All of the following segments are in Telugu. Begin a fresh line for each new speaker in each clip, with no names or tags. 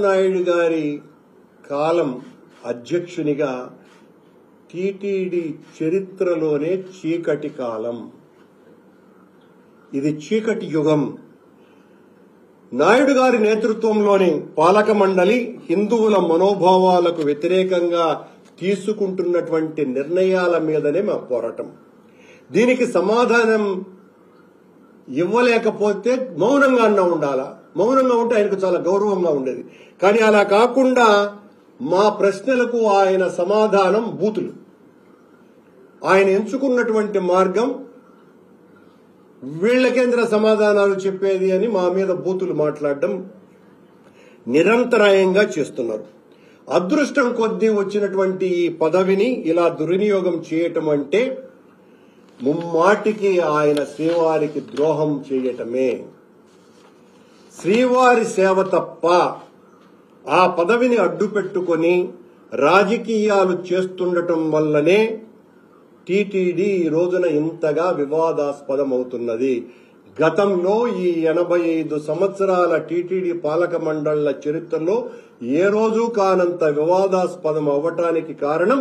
నాయుడు గారి కాలం అధ్యక్షునిగా టీటీడీ చరిత్రలోనే చీకటి కాలం. ఇది చీకటి యుగం. నాయుడు గారి నేతృత్వంలోని పాలక మండలి హిందువుల మనోభావాలకు వ్యతిరేకంగా తీసుకుంటున్నటువంటి నిర్ణయాల మీదనే మా పోరాటం. దీనికి సమాధానం ఇవ్వలేకపోతే మౌనంగా అన్నా ఉండాలా. మౌనంగా ఉంటే ఆయనకు చాలా గౌరవంగా ఉండేది. కానీ అలా కాకుండా మా ప్రశ్నలకు ఆయన సమాధానం బూతులు. ఆయన ఎంచుకున్నటువంటి మార్గం వీళ్లకేంద్ర సమాధానాలు చెప్పేది అని మా మీద బూతులు మాట్లాడడం నిరంతరాయంగా చేస్తున్నారు. అదృష్టం కొద్దీ వచ్చినటువంటి ఈ పదవిని ఇలా దుర్వినియోగం చేయటం అంటే ముమ్మాటికి ఆయన శ్రీవారికి ద్రోహం చేయటమే. శ్రీవారి సేవ తప్ప ఆ పదవిని అడ్డుపెట్టుకుని రాజకీయాలు చేస్తుండటం వల్లనే టీటీడీ ఈ రోజున ఇంతగా వివాదాస్పదమవుతున్నది. గతంలో ఈ 85 సంవత్సరాల టీటీడీ పాలక మండళ్ల చరిత్రలో ఏ రోజు కానంత వివాదాస్పదం అవ్వటానికి కారణం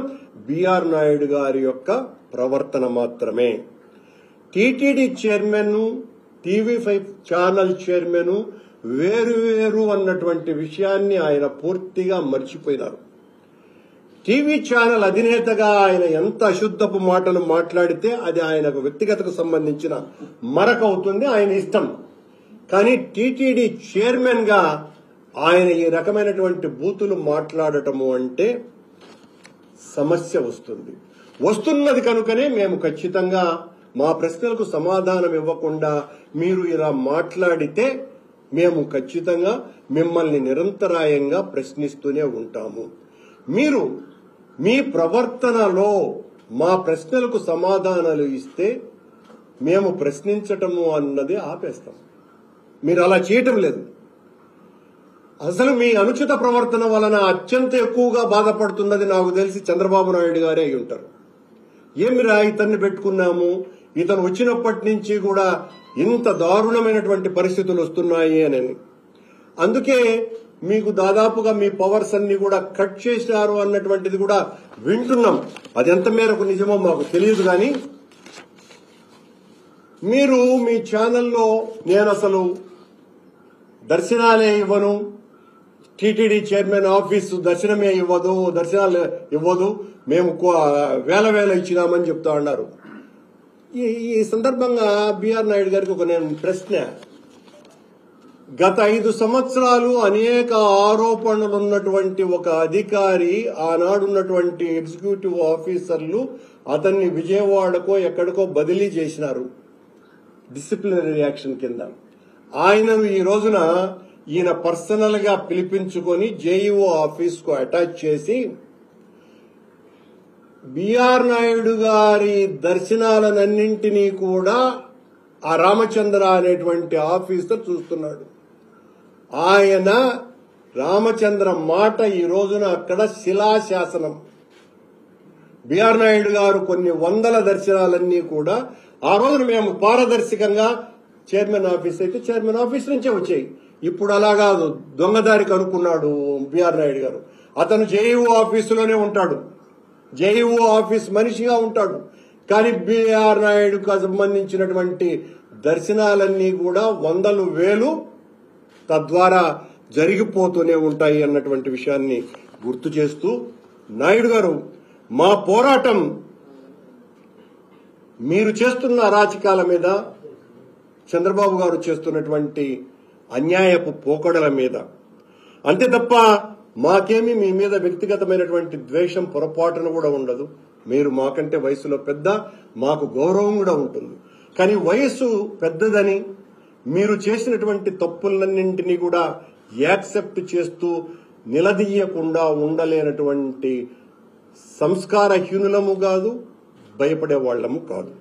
బిఆర్ నాయుడు గారి యొక్క ప్రవర్తన మాత్రమే. TTD chairman, TV5 channel chairman వేరు అన్నటువంటి విషయాన్ని ఆయన పూర్తిగా మర్చిపోయినారు. టీవీ ఛానల్ అధినేతగా ఆయన ఎంత అశుద్ధపు మాటలు మాట్లాడితే అది ఆయనకు వ్యక్తిగతకు సంబంధించిన మరకవుతుంది, ఆయన ఇష్టం. కానీ టీటీడీ చైర్మన్ గా ఆయన ఈ రకమైనటువంటి బూతులు మాట్లాడటము అంటే సమస్య వస్తున్నది కనుకనే మేము ఖచ్చితంగా మా ప్రశ్నలకు సమాధానం ఇవ్వకుండా మీరు ఇలా మాట్లాడితే మేము ఖచ్చితంగా మిమ్మల్ని నిరంతరాయంగా ప్రశ్నిస్తూనే ఉంటాము. మీరు మీ ప్రవర్తనలో మా ప్రశ్నలకు సమాధానాలు ఇస్తే మేము ప్రశ్నించటము అన్నది ఆపేస్తాం. మీరు అలా చేయటం లేదు. అసలు మీ అనుచిత ప్రవర్తన వలన అత్యంత ఎక్కువగా బాధపడుతున్నది నాకు తెలిసి చంద్రబాబు నాయుడు గారే అయి ఉంటారు. ఏమిరా ఇతన్ని పెట్టుకున్నాము, ఇతను వచ్చినప్పటి నుంచి కూడా ఇంత దారుణమైనటువంటి పరిస్థితులు వస్తున్నాయి అని. అందుకే మీకు దాదాపుగా మీ పవర్స్ అన్ని కూడా కట్ చేశారు అన్నటువంటిది కూడా వింటున్నాం. అది ఎంత మేరకు నిజమో మాకు తెలియదు. కానీ మీరు మీ ఛానల్లో నేను అసలు దర్శనాలే ఇవ్వను, టీటీడీ చైర్మన్ దర్శనాలు ఇవ్వదు, మేము వేల ఇచ్చినామని చెప్తా ఉన్నారు. ఈ సందర్భంగా బిఆర్ నాయుడు గారికి ఒక నేను ప్రశ్న. గత 5 సంవత్సరాలు అనేక ఆరోపణలు ఉన్నటువంటి ఒక అధికారి, ఆనాడున్నటువంటి ఎగ్జిక్యూటివ్ ఆఫీసర్లు అతన్ని విజయవాడకో ఎక్కడికో బదిలీ చేసినారు డిసిప్లినరీ యాక్షన్ కింద. ఆయనను ఈ రోజున ఈయన పర్సనల్ గా పిలిపించుకొని జేఈఓ ఆఫీస్ కు అటాచ్ చేసి బిఆర్ నాయుడు గారి దర్శనాలన్నింటినీ కూడా ఆ రామచంద్ర అనేటువంటి ఆఫీసర్ చూస్తున్నాడు. ఆయన రామచంద్ర మాట ఈ రోజున అక్కడ శిలాశాసనం. బిఆర్ నాయుడు గారు కొన్ని వందల దర్శనాలన్నీ కూడా ఆ రోజున మేము పారదర్శకంగా చైర్మన్ ఆఫీస్ అయితే చైర్మన్ ఆఫీస్ నుంచే వచ్చాయి. ఇప్పుడు అలా కాదు, దొంగదారికి అనుకున్నాడు బిఆర్ నాయుడు గారు. అతను జేఈఓ ఆఫీసులోనే ఉంటాడు, జేఈఓ ఆఫీస్ మనిషిగా ఉంటాడు. కానీ బిఆర్ నాయుడుకు సంబంధించినటువంటి దర్శనాలన్నీ కూడా వందలు వేలు తద్వారా జరిగిపోతూనే ఉంటాయి అన్నటువంటి విషయాన్ని గుర్తు చేస్తూ, నాయుడు గారు మా పోరాటం మీరు చేస్తున్న అరాచకాల మీద, చంద్రబాబు గారు చేస్తున్నటువంటి అన్యాయపు పోకడల మీద అంతే తప్ప మాకేమీ మీ మీద వ్యక్తిగతమైనటువంటి ద్వేషం పొరపాటును కూడా ఉండదు. మీరు మాకంటే వయసులో పెద్ద, మాకు గౌరవం కూడా ఉంటుంది. కానీ వయసు పెద్దదని మీరు చేసినటువంటి తప్పులన్నింటినీ కూడా యాక్సెప్ట్ చేస్తూ నిలదీయకుండా ఉండలేనటువంటి సంస్కారహీనులము కాదు, భయపడే వాళ్లము కాదు.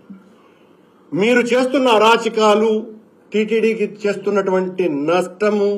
మీరు చేస్తున్న అరాచకాలు, టీటీడీకి చేస్తున్నటువంటి నష్టము